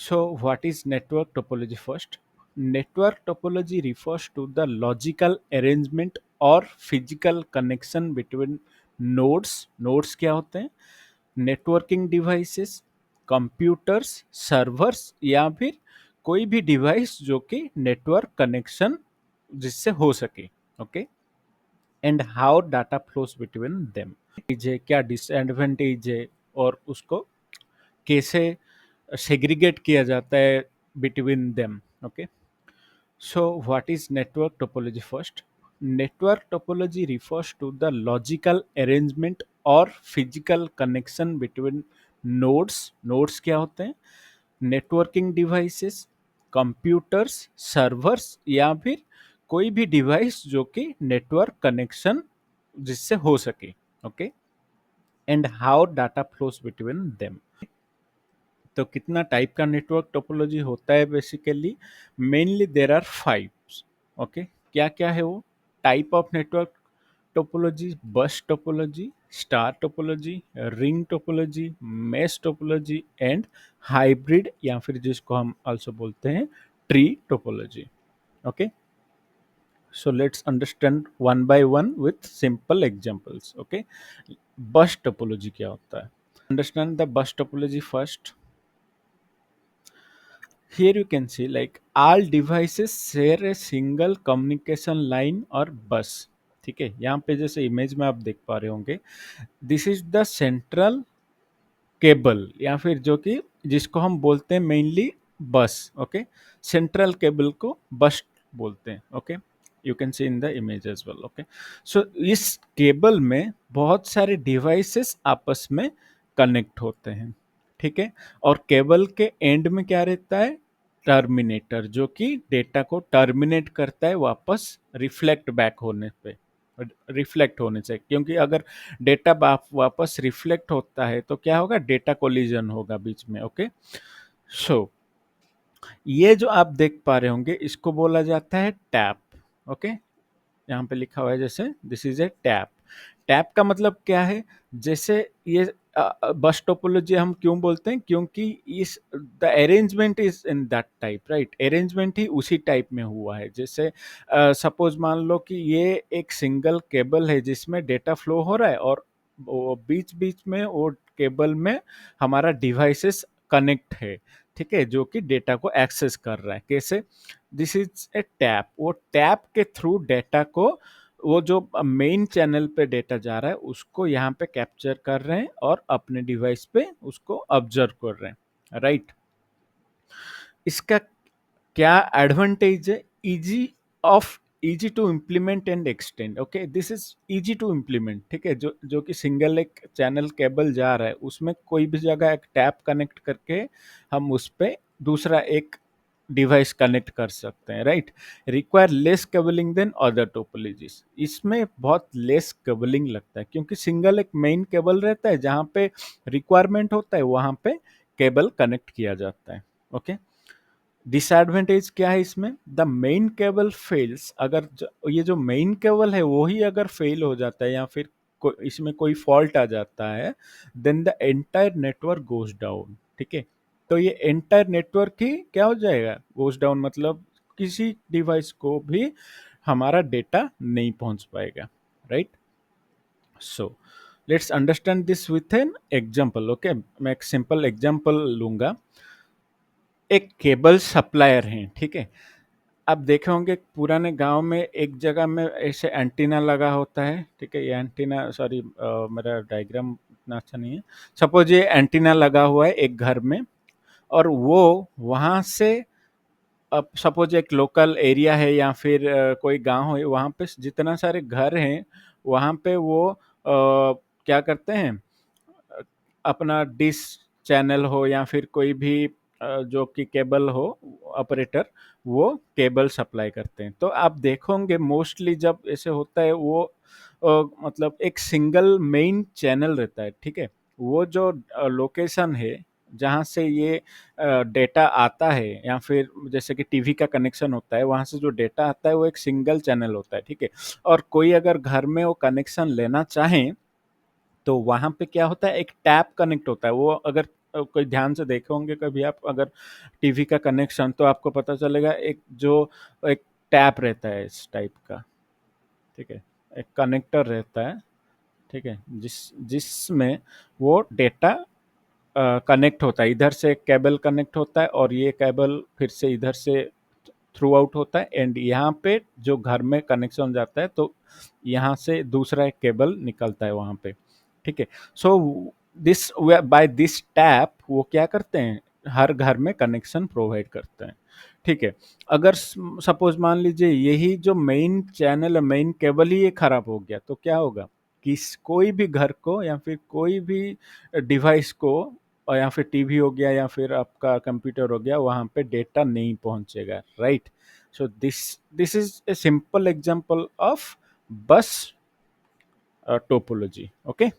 So, what is network topology first? Network topology refers to the logical arrangement or physical connection between nodes. Nodes क्या होते हैं? Networking devices, computers, servers या फिर कोई भी device जो कि नेटवर्क कनेक्शन जिससे हो सके. Okay. And how data flows between them. क्या डिसएडवांटेज है और उसको कैसे सेग्रीगेट किया जाता है between them. Okay. So what is network topology first? Network topology refers to the logical arrangement और physical connection between nodes. Nodes क्या होते हैं? नेटवर्किंग डिवाइसेस, कंप्यूटर्स, सर्वर्स या फिर कोई भी डिवाइस जो कि नेटवर्क कनेक्शन जिससे हो सके. Okay. And how data flows between them. तो कितना टाइप का नेटवर्क टोपोलॉजी होता है? Basically mainly there are 5. Okay. क्या क्या है वो type of network topology? Bus topology, star topology, ring topology, mesh topology and hybrid या फिर जिसको हम आल्सो बोलते हैं tree topology. Okay. So let's understand one by one with simple examples. Okay. Bus topology क्या होता है? Understand the bus topology first. Here you can see like all devices share a single communication line और bus. ठीक है. यहाँ पे जैसे image में आप देख पा रहे होंगे, this is the central cable या फिर जो कि जिसको हम बोलते हैं मेनली बस. ओके. सेंट्रल केबल को बस बोलते हैं. Okay. You can see in the image as well. Okay. So इस केबल में बहुत सारे डिवाइसेस आपस में कनेक्ट होते हैं. ठीक है. और केबल के एंड में क्या रहता है? टर्मिनेटर, जो कि डेटा को टर्मिनेट करता है वापस रिफ्लेक्ट बैक होने पे, रिफ्लेक्ट होने से. क्योंकि अगर डेटा वापस रिफ्लेक्ट होता है तो क्या होगा? डेटा कोलिजन होगा बीच में. ओके. सो ये जो आप देख पा रहे होंगे इसको बोला जाता है टैप. ओके. यहाँ पे लिखा हुआ है जैसे this is a tap. Tap का मतलब क्या है? जैसे ये बस टोपोलॉजी हम क्यों बोलते हैं? क्योंकि इस the arrangement is in that type, right. Arrangement ही उसी टाइप में हुआ है. जैसे सपोज मान लो कि ये एक सिंगल केबल है जिसमें डेटा फ्लो हो रहा है और बीच बीच में वो केबल में हमारा डिवाइसेस कनेक्ट है. ठीक है. जो कि डेटा को एक्सेस कर रहा है. कैसे? This is a tap. वो टैप के थ्रू डेटा को, वो जो मेन चैनल पे डेटा जा रहा है उसको यहाँ पे कैप्चर कर रहे हैं और अपने डिवाइस पे उसको ऑब्जर्व कर रहे हैं. राइट. इसका क्या एडवांटेज है? Easy to implement and extend. Okay. This is easy to implement. ठीक है. जो कि सिंगल एक चैनल केबल जा रहा है उसमें कोई भी जगह एक टैप कनेक्ट करके हम उस पे दूसरा एक डिवाइस कनेक्ट कर सकते हैं. Right. Require less cabling than other topologies. इसमें बहुत लेस केबलिंग लगता है क्योंकि सिंगल एक मेन केबल रहता है, जहाँ पे रिक्वायरमेंट होता है वहाँ पे केबल कनेक्ट किया जाता है. ओके. डिसएडवांटेज क्या है इसमें? The main cable fails. अगर ये जो मेन केबल है वो ही अगर फेल हो जाता है या फिर इसमें कोई फॉल्ट आ जाता है, then the entire network goes down. ठीक है. तो ये एंटायर नेटवर्क ही क्या हो जाएगा? Goes down. मतलब किसी डिवाइस को भी हमारा डेटा नहीं पहुंच पाएगा. Right. So let's understand this with an example. Okay. मैं एक सिंपल एग्जाम्पल लूंगा. एक केबल सप्लायर हैं. ठीक है. आप देखे होंगे पुराने गांव में एक जगह में ऐसे एंटीना लगा होता है. ठीक है. ये एंटीना, सॉरी मेरा डायग्राम इतना अच्छा नहीं है. सपोज ये एंटीना लगा हुआ है एक घर में और वो वहाँ से, अब सपोज एक लोकल एरिया है या फिर कोई गांव है, वहाँ पे जितना सारे घर हैं वहाँ पे वो क्या करते हैं, अपना डिश चैनल हो या फिर कोई भी जो कि केबल हो ऑपरेटर, वो केबल सप्लाई करते हैं. तो आप देखोगे मोस्टली जब ऐसे होता है वो मतलब एक सिंगल मेन चैनल रहता है. ठीक है. वो जो लोकेशन है जहाँ से ये डेटा आता है या फिर जैसे कि टीवी का कनेक्शन होता है, वहाँ से जो डेटा आता है वो एक सिंगल चैनल होता है. ठीक है. और कोई अगर घर में वो कनेक्शन लेना चाहें तो वहाँ पे क्या होता है? एक टैप कनेक्ट होता है. वो अगर कोई ध्यान से देखे होंगे कभी आप, अगर टीवी का कनेक्शन, तो आपको पता चलेगा एक जो एक टैप रहता है इस टाइप का, ठीक है, एक कनेक्टर रहता है, ठीक है, जिसमें वो डेटा कनेक्ट होता है, इधर से एक केबल कनेक्ट होता है और ये केबल फिर से इधर से थ्रू आउट होता है, एंड यहाँ पे जो घर में कनेक्शन जाता है तो यहाँ से दूसरा एक केबल निकलता है वहाँ पे, ठीक है। So this by this tap वो क्या करते हैं, हर घर में कनेक्शन प्रोवाइड करते हैं, ठीक है। अगर सपोज मान लीजिए यही जो मेन चैनल है, मेन केबल ही ये खराब हो गया, तो क्या होगा, कोई भी घर को या फिर कोई भी डिवाइस को, और या फिर टीवी हो गया या फिर आपका कंप्यूटर हो गया, वहां पे डेटा नहीं पहुंचेगा, right. So this this is a simple example of बस टोपोलॉजी, ओके।